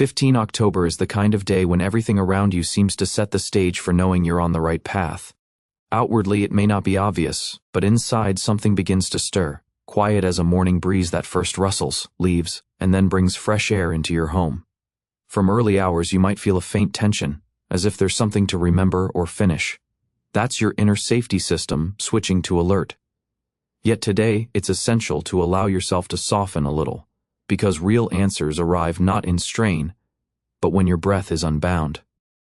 15 October is the kind of day when everything around you seems to set the stage for knowing you're on the right path. Outwardly it may not be obvious, but inside something begins to stir, quiet as a morning breeze that first rustles leaves and then brings fresh air into your home. From early hours you might feel a faint tension, as if there's something to remember or finish. That's your inner safety system switching to alert. Yet today it's essential to allow yourself to soften a little, because real answers arrive not in strain, but when your breath is unbound.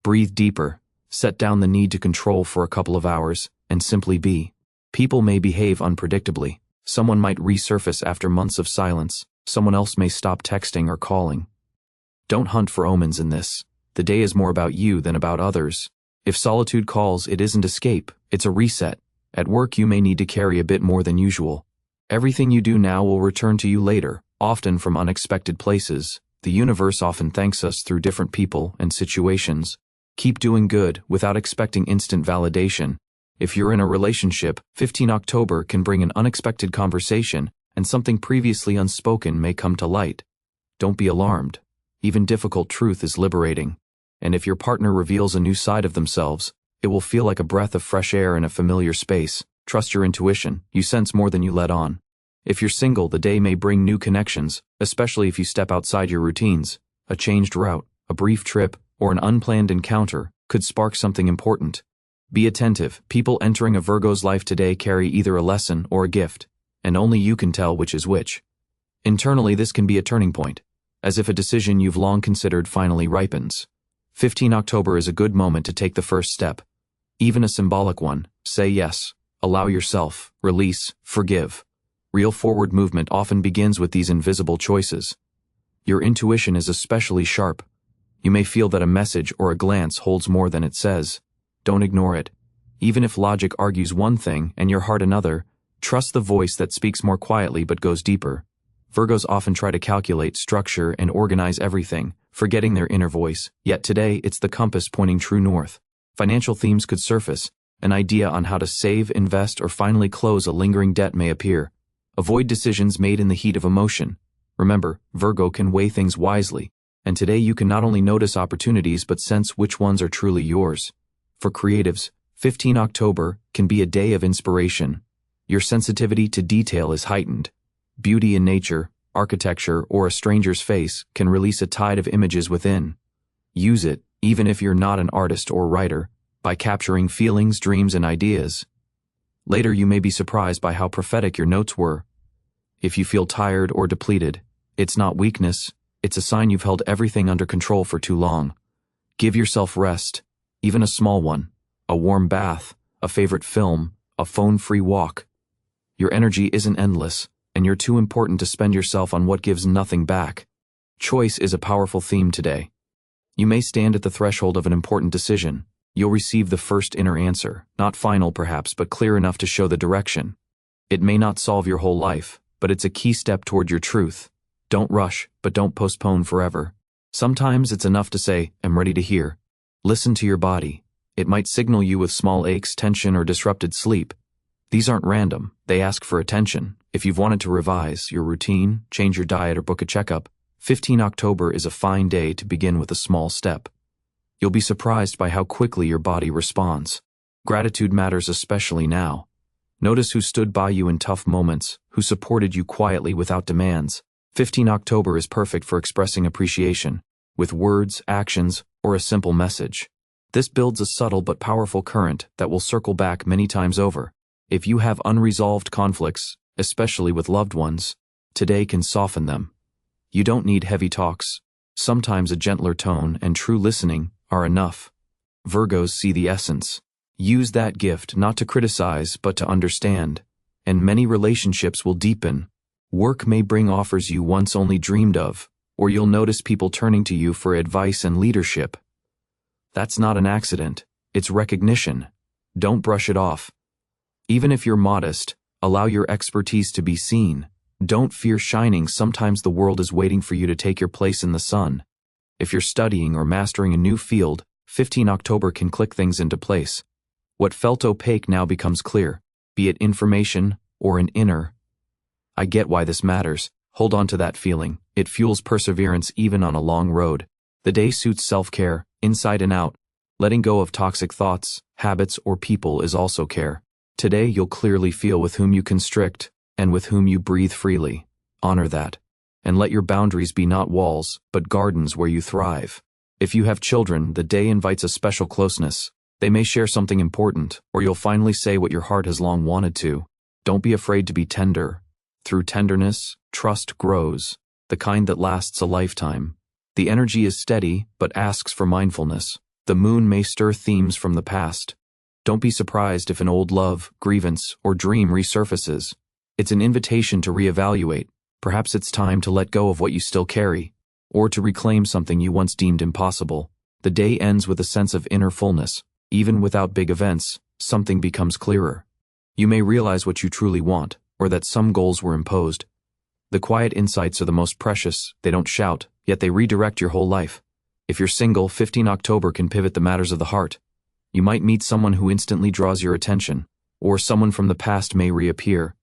Breathe deeper, set down the need to control for a couple of hours, and simply be. People may behave unpredictably. Someone might resurface after months of silence. Someone else may stop texting or calling. Don't hunt for omens in this. The day is more about you than about others. If solitude calls, it isn't escape, it's a reset. At work you may need to carry a bit more than usual. Everything you do now will return to you later, often from unexpected places. The universe often thanks us through different people and situations. Keep doing good without expecting instant validation. If you're in a relationship, 15 October can bring an unexpected conversation, and something previously unspoken may come to light. Don't be alarmed. Even difficult truth is liberating. And if your partner reveals a new side of themselves, it will feel like a breath of fresh air in a familiar space. Trust your intuition. You sense more than you let on. If you're single, the day may bring new connections, especially if you step outside your routines. A changed route, a brief trip, or an unplanned encounter could spark something important. Be attentive. People entering a Virgo's life today carry either a lesson or a gift, and only you can tell which is which. Internally, this can be a turning point, as if a decision you've long considered finally ripens. 15 October is a good moment to take the first step. Even a symbolic one. Say yes. Allow yourself. Release. Forgive. Real forward movement often begins with these invisible choices. Your intuition is especially sharp. You may feel that a message or a glance holds more than it says. Don't ignore it. Even if logic argues one thing and your heart another, trust the voice that speaks more quietly but goes deeper. Virgos often try to calculate, structure, and organize everything, forgetting their inner voice, yet today it's the compass pointing true north. Financial themes could surface. An idea on how to save, invest, or finally close a lingering debt may appear. Avoid decisions made in the heat of emotion. Remember, Virgo can weigh things wisely, and today you can not only notice opportunities but sense which ones are truly yours. For creatives, 15 October can be a day of inspiration. Your sensitivity to detail is heightened. Beauty in nature, architecture, or a stranger's face can release a tide of images within. Use it, even if you're not an artist or writer, by capturing feelings, dreams, and ideas. Later you may be surprised by how prophetic your notes were. If you feel tired or depleted, it's not weakness, it's a sign you've held everything under control for too long. Give yourself rest, even a small one, a warm bath, a favorite film, a phone-free walk. Your energy isn't endless, and you're too important to spend yourself on what gives nothing back. Choice is a powerful theme today. You may stand at the threshold of an important decision. You'll receive the first inner answer, not final perhaps, but clear enough to show the direction. It may not solve your whole life, but it's a key step toward your truth. Don't rush, but don't postpone forever. Sometimes it's enough to say, I'm ready to hear. Listen to your body. It might signal you with small aches, tension, or disrupted sleep. These aren't random. They ask for attention. If you've wanted to revise your routine, change your diet, or book a checkup, 15 October is a fine day to begin with a small step. You'll be surprised by how quickly your body responds. Gratitude matters especially now. Notice who stood by you in tough moments, who supported you quietly without demands. 15 October is perfect for expressing appreciation, with words, actions, or a simple message. This builds a subtle but powerful current that will circle back many times over. If you have unresolved conflicts, especially with loved ones, today can soften them. You don't need heavy talks. Sometimes a gentler tone and true listening are enough. Virgos see the essence. Use that gift not to criticize but to understand, and many relationships will deepen. Work may bring offers you once only dreamed of, or you'll notice people turning to you for advice and leadership. That's not an accident, it's recognition. Don't brush it off. Even if you're modest, allow your expertise to be seen. Don't fear shining. Sometimes the world is waiting for you to take your place in the sun. If you're studying or mastering a new field, 15 October can click things into place. What felt opaque now becomes clear, be it information or an inner. I get why this matters. Hold on to that feeling. It fuels perseverance even on a long road. The day suits self-care, inside and out. Letting go of toxic thoughts, habits, or people is also care. Today you'll clearly feel with whom you constrict, and with whom you breathe freely. Honor that. And let your boundaries be not walls, but gardens where you thrive. If you have children, the day invites a special closeness. They may share something important, or you'll finally say what your heart has long wanted to. Don't be afraid to be tender. Through tenderness, trust grows, the kind that lasts a lifetime. The energy is steady, but asks for mindfulness. The moon may stir themes from the past. Don't be surprised if an old love, grievance, or dream resurfaces. It's an invitation to reevaluate. Perhaps it's time to let go of what you still carry, or to reclaim something you once deemed impossible. The day ends with a sense of inner fullness. Even without big events, something becomes clearer. You may realize what you truly want, or that some goals were imposed. The quiet insights are the most precious. They don't shout, yet they redirect your whole life. If you're single, 15 October can pivot the matters of the heart. You might meet someone who instantly draws your attention, or someone from the past may reappear.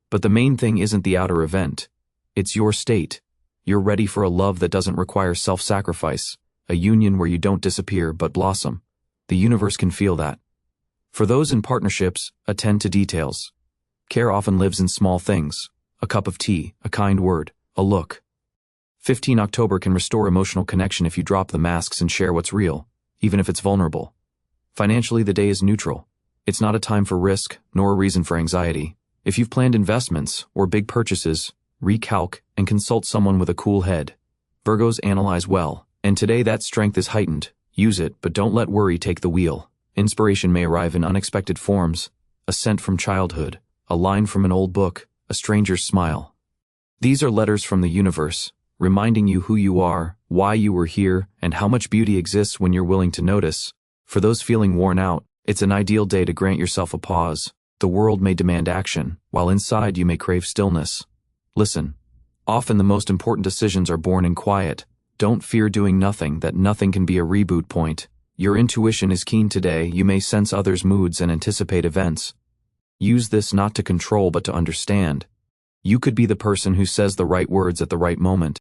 But the main thing isn't the outer event. It's your state. You're ready for a love that doesn't require self-sacrifice, a union where you don't disappear but blossom. The universe can feel that. For those in partnerships, attend to details. Care often lives in small things. A cup of tea, a kind word, a look. 15 October can restore emotional connection if you drop the masks and share what's real, even if it's vulnerable. Financially, the day is neutral. It's not a time for risk, nor a reason for anxiety. If you've planned investments or big purchases, recalc and consult someone with a cool head. Virgos analyze well, and today that strength is heightened. Use it, but don't let worry take the wheel. Inspiration may arrive in unexpected forms. A scent from childhood, a line from an old book, a stranger's smile. These are letters from the universe, reminding you who you are, why you were here, and how much beauty exists when you're willing to notice. For those feeling worn out, it's an ideal day to grant yourself a pause. The world may demand action, while inside you may crave stillness. Listen. Often the most important decisions are born in quiet. Don't fear doing nothing, that nothing can be a reboot point. Your intuition is keen today. You may sense others' moods and anticipate events. Use this not to control but to understand. You could be the person who says the right words at the right moment.